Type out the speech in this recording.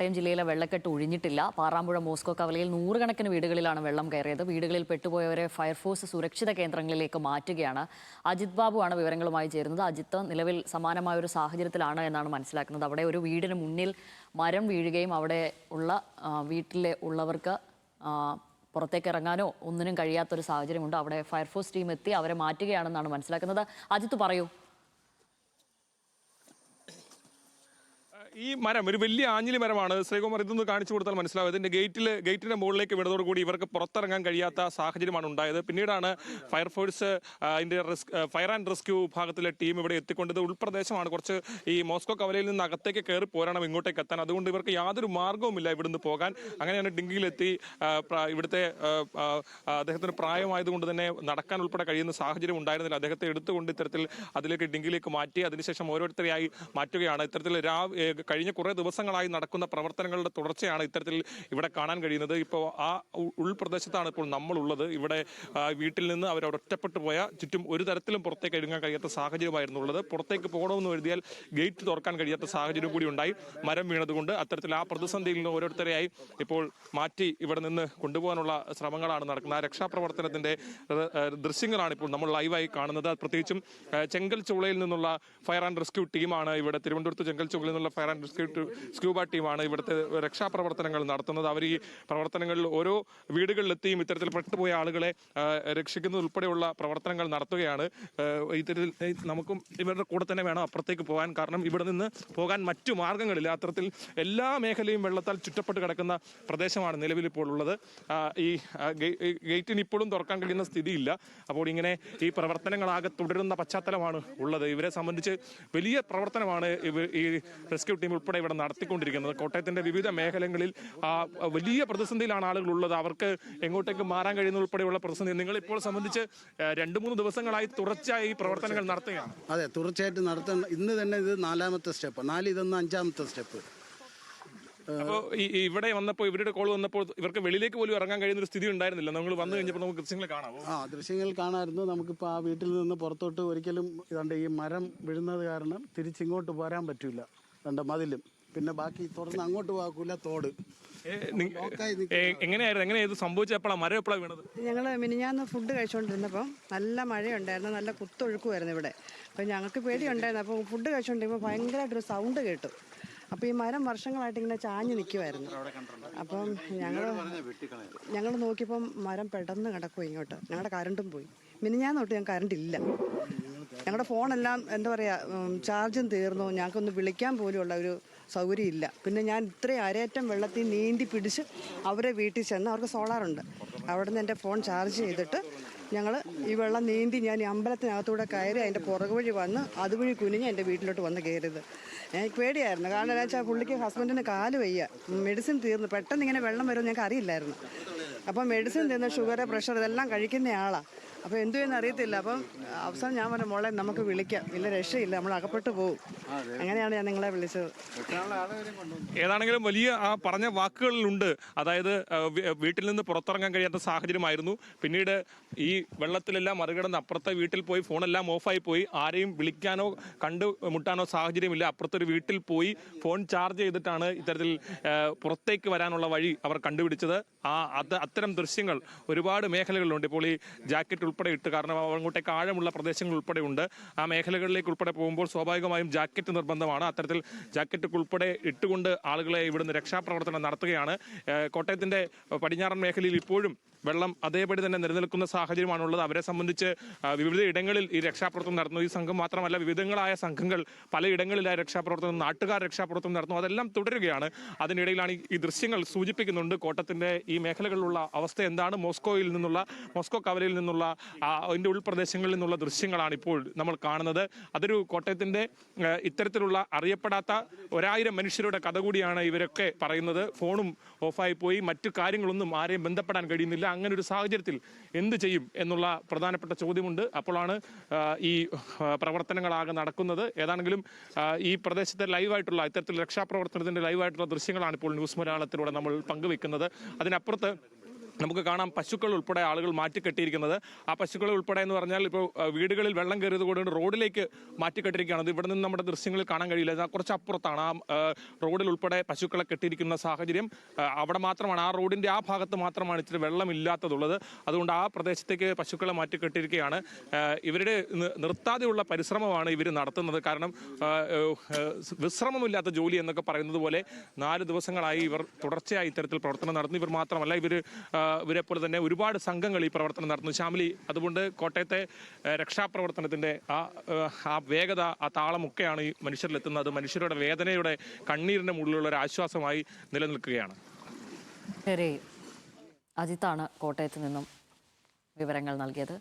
കോട്ടയം ജില്ലയിലെ വെള്ളക്കെട്ട് ഒഴിഞ്ഞിട്ടില്ല. പാറാമ്പുഴ മോസ്കോ കവലയിൽ നൂറുകണക്കിന് വീടുകളിലാണ് വെള്ളം കയറിയത്. വീടുകളിൽ പെട്ടുപോയവരെ ഫയർഫോഴ്സ് സുരക്ഷിത കേന്ദ്രങ്ങളിലേക്ക് മാറ്റുകയാണ്. അജിത് ബാബുവാണ് വിവരങ്ങളുമായി ചേരുന്നത്. അജിത്ത്, നിലവിൽ സമാനമായ ഒരു സാഹചര്യത്തിലാണ് എന്നാണ് മനസ്സിലാക്കുന്നത്. അവിടെ ഒരു വീടിന് മുന്നിൽ മരം വീഴുകയും അവിടെ ഉള്ള വീട്ടിലെ ഉള്ളവർക്ക് പുറത്തേക്ക് ഇറങ്ങാനോ ഒന്നിനും കഴിയാത്തൊരു സാഹചര്യമുണ്ട്. അവിടെ ഫയർഫോഴ്സ് ടീം എത്തി അവരെ മാറ്റുകയാണെന്നാണ് മനസ്സിലാക്കുന്നത്. അജിത്ത്, പറയൂ. ഈ മരം ഒരു വലിയ ആഞ്ഞിലി മരമാണ്. ശ്രീകുമാർ, ഇതൊന്ന് കാണിച്ചു കൊടുത്താൽ മനസ്സിലാവും. ഇതിന്റെ ഗേറ്റിന്റെ മുകളിലേക്ക് വീണതോടുകൂടി ഇവർക്ക് പുറത്തിറങ്ങാൻ കഴിയാത്ത സാഹചര്യമാണ് ഉണ്ടായത്. പിന്നീടാണ് ഫയർഫോഴ്സ് അതിന്റെ ഫയർ ആൻഡ് റെസ്ക്യൂ വിഭാഗത്തിലെ ടീം ഇവിടെ എത്തിക്കൊണ്ടത്. ഉൾപ്രദേശമാണ്. കുറച്ച് ഈ മോസ്കോ കവലയിൽ നിന്ന് അകത്തേക്ക് കയറി പോരണം ഇങ്ങോട്ടേക്ക് എത്താൻ. അതുകൊണ്ട് ഇവർക്ക് യാതൊരു മാർഗവുമില്ല ഇവിടുന്ന് പോകാൻ. അങ്ങനെയാണ് ഡിങ്കിയിലെത്തി. ഇവിടുത്തെ അദ്ദേഹത്തിന് പ്രായമായതുകൊണ്ട് തന്നെ നടക്കാൻ ഉൾപ്പെടെ കഴിയുന്ന സാഹചര്യം ഉണ്ടായിരുന്നില്ല. അദ്ദേഹത്തെ എടുത്തുകൊണ്ട് ഇത്തരത്തിൽ അതിലേക്ക് ഡിങ്കിയിലേക്ക് മാറ്റി അതിനുശേഷം ഓരോരുത്തരെയായി മാറ്റുകയാണ്. ഇത്തരത്തിൽ കഴിഞ്ഞ കുറേ ദിവസങ്ങളായി നടക്കുന്ന പ്രവർത്തനങ്ങളുടെ തുടർച്ചയാണ് ഇത്തരത്തിൽ ഇവിടെ കാണാൻ കഴിയുന്നത്. ഇപ്പോൾ ആ ഉൾപ്രദേശത്താണ് ഇപ്പോൾ നമ്മളുള്ളത്. ഇവിടെ വീട്ടിൽ നിന്ന് അവർ ഒറ്റപ്പെട്ടു പോയ ചുറ്റും ഒരു തരത്തിലും പുറത്തേക്ക് എടുക്കാൻ കഴിയാത്ത സാഹചര്യമായിരുന്നു ഉള്ളത്. പുറത്തേക്ക് പോകണമെന്ന് എഴുതിയാൽ ഗേറ്റ് തുറക്കാൻ കഴിയാത്ത സാഹചര്യം കൂടി ഉണ്ടായി. മരം വീണതുകൊണ്ട് അത്തരത്തിൽ ആ പ്രതിസന്ധിയിൽ നിന്ന് ഓരോരുത്തരെയായി ഇപ്പോൾ മാറ്റി ഇവിടെ നിന്ന് കൊണ്ടുപോകാനുള്ള ശ്രമങ്ങളാണ് നടക്കുന്നത്. ആ രക്ഷാപ്രവർത്തനത്തിന്റെ ദൃശ്യങ്ങളാണ് ഇപ്പോൾ നമ്മൾ ലൈവായി കാണുന്നത്. പ്രത്യേകിച്ചും ചെങ്കൽ ചുളയിൽ നിന്നുള്ള ഫയർ ആൻഡ് റെസ്ക്യൂ ടീമാണ് ഇവിടെ തിരുവനന്തപുരത്ത് ചെങ്കൽ ചുളയിൽ നിന്നുള്ള ഫയർ ആൻഡ് സ്ക്യൂബ ടീമാണ് ഇവിടുത്തെ രക്ഷാപ്രവർത്തനങ്ങൾ നടത്തുന്നത്. അവർ ഈ പ്രവർത്തനങ്ങളിൽ ഓരോ വീടുകളിലെത്തിയും ഇത്തരത്തിൽ പെട്ടുപോയ ആളുകളെ രക്ഷിക്കുന്നത് ഉൾപ്പെടെയുള്ള പ്രവർത്തനങ്ങൾ നടത്തുകയാണ്. ഇത്തരത്തിൽ നമുക്കും ഇവരുടെ കൂടെ തന്നെ വേണം അപ്പുറത്തേക്ക് പോകാൻ. കാരണം ഇവിടെ നിന്ന് പോകാൻ മറ്റു മാർഗങ്ങളില്ല. അത്തരത്തിൽ എല്ലാ മേഖലയും വെള്ളത്താൽ ചുറ്റപ്പെട്ട് കിടക്കുന്ന പ്രദേശമാണ് നിലവിൽ ഇപ്പോൾ ഉള്ളത്. ഈ ഗേറ്റിന് ഇപ്പോഴും തുറക്കാൻ കഴിയുന്ന സ്ഥിതിയില്ല. അപ്പോൾ ഇങ്ങനെ ഈ പ്രവർത്തനങ്ങളാകെ തുടരുന്ന പശ്ചാത്തലമാണ് ഉള്ളത്. ഇവരെ സംബന്ധിച്ച് വലിയ പ്രവർത്തനമാണ് ഈ റെസ്ക്യൂ ടീം ഉൾപ്പെടെ ഇവിടെ നടത്തിക്കൊണ്ടിരിക്കുന്നത്. കോട്ടയത്തിന്റെ വിവിധ മേഖലകളിൽ വലിയ പ്രതിസന്ധിയിലാണ് ആളുകൾ ഉള്ളത്. അവർക്ക് എങ്ങോട്ടേക്ക് മാറാൻ കഴിയുന്ന ഉൾപ്പെടെയുള്ള പ്രതിസന്ധി നിങ്ങൾ ഇപ്പോൾ സംബന്ധിച്ച് 2-3 ദിവസങ്ങളായി തുടർച്ചയായി ഈ പ്രവർത്തനങ്ങൾ നടത്തുകയാണ്. അതെ, തുടർച്ചയായിട്ട് നടത്തുന്ന ഇന്ന് തന്നെ ഇത് 4ാമത്തെ സ്റ്റെപ്പ്, 4 ഇതൊന്ന് 5ാമത്തെ സ്റ്റെപ്പ്. അപ്പോൾ ഇവിടെ വന്നപ്പോൾ ഇവരുടെ കോൾ വന്നപ്പോൾ ഇവർക്ക് വെളിയിലേക്ക് പോലും ഇറങ്ങാൻ കഴിയുന്ന ഒരു സ്ഥിതി ഉണ്ടായിരുന്നില്ല. നമ്മൾ വന്നു കഴിഞ്ഞപ്പോൾ നമുക്ക് ദൃശ്യങ്ങൾ കാണാം. ദൃശ്യങ്ങൾ കാണാമായിരുന്നു. നമുക്കിപ്പോൾ ആ വീട്ടിൽ നിന്ന് പുറത്തോട്ട് ഒരിക്കലും ഇതുണ്ട് ഈ മരം വീഴുന്നത് കാരണം തിരിച്ചിങ്ങോട്ട് പോരാൻ പറ്റില്ല. രണ്ട് മതിലും പിന്നെ ബാക്കി തുറന്ന് അങ്ങോട്ട് പോകാക്കൂല തോട്. എങ്ങനെയായിരുന്നു സംഭവിച്ചപ്പോഴാണ് മരം എപ്പോഴാണ് വീണത്? ഞങ്ങൾ മിനിഞ്ഞാന്ന് ഫുഡ് കഴിച്ചുകൊണ്ടിരുന്നപ്പം നല്ല മഴയുണ്ടായിരുന്നു, നല്ല കുത്തൊഴുക്കുമായിരുന്നു ഇവിടെ. അപ്പം ഞങ്ങൾക്ക് പേടിയുണ്ടായിരുന്നു. അപ്പോൾ ഫുഡ് കഴിച്ചുകൊണ്ടിരിക്കുമ്പോൾ ഭയങ്കരമായിട്ടൊരു സൗണ്ട് കേട്ടു. അപ്പോൾ ഈ മരം വർഷങ്ങളായിട്ട് ഇങ്ങനെ ചാഞ്ഞ് നിൽക്കുമായിരുന്നു. അപ്പം ഞങ്ങൾ നോക്കിയപ്പം മരം പെട്ടെന്ന് കിടക്കും ഇങ്ങോട്ട്. ഞങ്ങളുടെ കറണ്ടും പോയി. മിനിഞ്ഞാന്ന് തൊട്ട് ഞങ്ങൾക്ക് കറണ്ട് ഇല്ല. ഞങ്ങളുടെ ഫോണെല്ലാം എന്താ പറയുക, ചാർജും തീർന്നു. ഞങ്ങൾക്കൊന്ന് വിളിക്കാൻ പോലുമുള്ള ഒരു സൗകര്യം ഇല്ല. പിന്നെ ഞാൻ ഇത്രയും അരയറ്റം വെള്ളത്തിൽ നീന്തി പിടിച്ച് അവരെ വീട്ടിൽ ചെന്ന്, അവർക്ക് സോളാറുണ്ട്, അവിടെ നിന്ന് എൻ്റെ ഫോൺ ചാർജ് ചെയ്തിട്ട് ഞങ്ങൾ ഈ വെള്ളം നീന്തി ഞാൻ ഈ അമ്പലത്തിനകത്തൂടെ കയറി അതിൻ്റെ പുറകു വഴി വന്ന് അതുവഴി കുനിഞ്ഞ് എൻ്റെ വീട്ടിലോട്ട് വന്ന് കയറിയത്. എനിക്ക് പേടിയായിരുന്നു. കാരണം എന്താ വെച്ചാൽ പുള്ളിക്ക് ഹസ്ബൻഡിന് കാല് വയ്യ, മെഡിസിൻ തീർന്നു. പെട്ടെന്ന് ഇങ്ങനെ വെള്ളം വരുമെന്ന് ഞങ്ങൾക്ക് അറിയില്ലായിരുന്നു. അപ്പം മെഡിസിൻ തീർന്ന് ഷുഗർ, പ്രഷർ ഇതെല്ലാം കഴിക്കുന്ന ആളാണ്. അപ്പോൾ എന്തു ചെയ്യുന്ന അറിയത്തില്ല. അപ്പം അവസാനം ഞാൻ പറഞ്ഞു, മോളെ നമുക്ക് വിളിക്കാം, ഇല്ല രക്ഷയില്ല, നമ്മൾ അകപ്പെട്ടു പോകും. അങ്ങനെയാണ് ഞാൻ നിങ്ങളെ വിളിച്ചത്. ഏതാണെങ്കിലും വലിയ ആ പറഞ്ഞ വാക്കുകളിലുണ്ട്. അതായത് വീട്ടിൽ നിന്ന് പുറത്തിറങ്ങാൻ കഴിയാത്ത സാഹചര്യമായിരുന്നു. പിന്നീട് ഈ വെള്ളത്തിലെല്ലാം മറികടന്ന് അപ്പുറത്തെ വീട്ടിൽ പോയി ഫോണെല്ലാം ഓഫായി പോയി. ആരെയും വിളിക്കാനോ കണ്ടുമുട്ടാനോ സാഹചര്യമില്ല. അപ്പുറത്തൊരു വീട്ടിൽ പോയി ഫോൺ ചാർജ് ചെയ്തിട്ടാണ് ഇത്തരത്തിൽ പുറത്തേക്ക് വരാനുള്ള വഴി അവർ കണ്ടുപിടിച്ചത്. അത്തരം ദൃശ്യങ്ങൾ ഒരുപാട് മേഖലകളിലുണ്ട്. ഇപ്പോൾ ഈ ജാക്കറ്റ് ഉൾപ്പെടെ ഇട്ട്, കാരണം അങ്ങോട്ടേക്ക് ആഴമുള്ള പ്രദേശങ്ങൾ ഉൾപ്പെടെ ഉണ്ട്. ആ മേഖലകളിലേക്ക് ഉൾപ്പെടെ പോകുമ്പോൾ സ്വാഭാവികമായും ജാക്കറ്റ് നിർബന്ധമാണ്. അത്തരത്തിൽ ജാക്കറ്റ് ഉൾപ്പെടെ ഇട്ടുകൊണ്ട് ആളുകളെ ഇവിടുന്ന് രക്ഷാപ്രവർത്തനം നടത്തുകയാണ്. കോട്ടയത്തിന്റെ പടിഞ്ഞാറൻ മേഖലയിൽ ഇപ്പോഴും വെള്ളം അതേപടി തന്നെ നിലനിൽക്കുന്ന സാഹചര്യമാണുള്ളത്. അവരെ സംബന്ധിച്ച് വിവിധ ഇടങ്ങളിൽ ഈ രക്ഷാപ്രവർത്തനം നടത്തുന്നു. ഈ സംഘം മാത്രമല്ല, വിവിധങ്ങളായ സംഘങ്ങൾ പലയിടങ്ങളിലായി രക്ഷാപ്രവർത്തനം, നാട്ടുകാർ രക്ഷാപ്രവർത്തനം നടത്തുന്നു. അതെല്ലാം തുടരുകയാണ്. അതിനിടയിലാണ് ഈ ദൃശ്യങ്ങൾ സൂചിപ്പിക്കുന്നുണ്ട് കോട്ടയത്തിന്റെ ഈ മേഖലകളിലുള്ള അവസ്ഥ എന്താണ്. മോസ്കോ കവലയിൽ നിന്നുള്ള അതിൻ്റെ ഉൾപ്രദേശങ്ങളിൽ നിന്നുള്ള ദൃശ്യങ്ങളാണ് ഇപ്പോൾ നമ്മൾ കാണുന്നത്. അതൊരു കോട്ടയത്തിന്റെ ഇത്തരത്തിലുള്ള അറിയപ്പെടാത്ത 1000 മനുഷ്യരുടെ കഥ കൂടിയാണ് ഇവരൊക്കെ പറയുന്നത്. ഫോണും ഓഫായി പോയി, മറ്റു കാര്യങ്ങളൊന്നും ആരെയും ബന്ധപ്പെടാൻ കഴിയുന്നില്ല. അങ്ങനെ ഒരു സാഹചര്യത്തിൽ എന്ത് ചെയ്യും എന്നുള്ള പ്രധാനപ്പെട്ട ചോദ്യമുണ്ട്. അപ്പോഴാണ് ഈ പ്രവർത്തനങ്ങളാകെ നടക്കുന്നത്. ഏതാണെങ്കിലും ഈ പ്രദേശത്തെ ലൈവായിട്ടുള്ള ഇത്തരത്തിൽ രക്ഷാപ്രവർത്തനത്തിന്റെ ലൈവായിട്ടുള്ള ദൃശ്യങ്ങളാണ് ഇപ്പോൾ ന്യൂസ് മലയാളത്തിലൂടെ നമ്മൾ പങ്കുവെക്കുന്നത്. അതിനപ്പുറത്ത് നമുക്ക് കാണാം പശുക്കൾ ഉൾപ്പെടെ ആളുകൾ മാറ്റിക്കെട്ടിയിരിക്കുന്നത്. ആ പശുക്കളെ ഉൾപ്പെടെ എന്ന് പറഞ്ഞാൽ ഇപ്പോൾ വീടുകളിൽ വെള്ളം കയറിയത് കൊണ്ട് റോഡിലേക്ക് മാറ്റിക്കെട്ടിയിരിക്കുകയാണ്. അത് ഇവിടെ നിന്ന് നമ്മുടെ ദൃശ്യങ്ങളിൽ കാണാൻ കഴിയില്ല. കുറച്ച് അപ്പുറത്താണ് ആ റോഡിൽ ഉൾപ്പെടെ പശുക്കളെ കെട്ടിയിരിക്കുന്ന സാഹചര്യം. അവിടെ മാത്രമാണ്, ആ റോഡിൻ്റെ ആ ഭാഗത്ത് മാത്രമാണ് ഇച്ചിരി വെള്ളമില്ലാത്തതുള്ളത്. അതുകൊണ്ട് ആ പ്രദേശത്തേക്ക് പശുക്കളെ മാറ്റിക്കെട്ടിയിരിക്കുകയാണ്. ഇവരുടെ നിർത്താതെയുള്ള പരിശ്രമമാണ് ഇവർ നടത്തുന്നത്. കാരണം വിശ്രമമില്ലാത്ത ജോലി എന്നൊക്കെ പറയുന്നത് പോലെ 4 ദിവസങ്ങളായി ഇവർ തുടർച്ചയായി ഇത്തരത്തിൽ പ്രവർത്തനം നടത്തുന്നു. ഇവർ മാത്രമല്ല, ഇവരെ പോലെ തന്നെ ഒരുപാട് സംഘങ്ങൾ ഈ പ്രവർത്തനം നടത്തുന്നു. ശ്യാമിലി, അതുകൊണ്ട് കോട്ടയത്തെ രക്ഷാപ്രവർത്തനത്തിന്റെ ആ വേഗത, ആ താളമൊക്കെയാണ് ഈ മനുഷ്യരിലെത്തുന്നത്. മനുഷ്യരുടെ വേദനയുടെ കണ്ണീരിന്റെ മുകളിലുള്ള ഒരു ആശ്വാസമായി നിലനിൽക്കുകയാണ്. ശരി, അജിത്താണ് കോട്ടയത്ത് നിന്നും വിവരങ്ങൾ നൽകിയത്.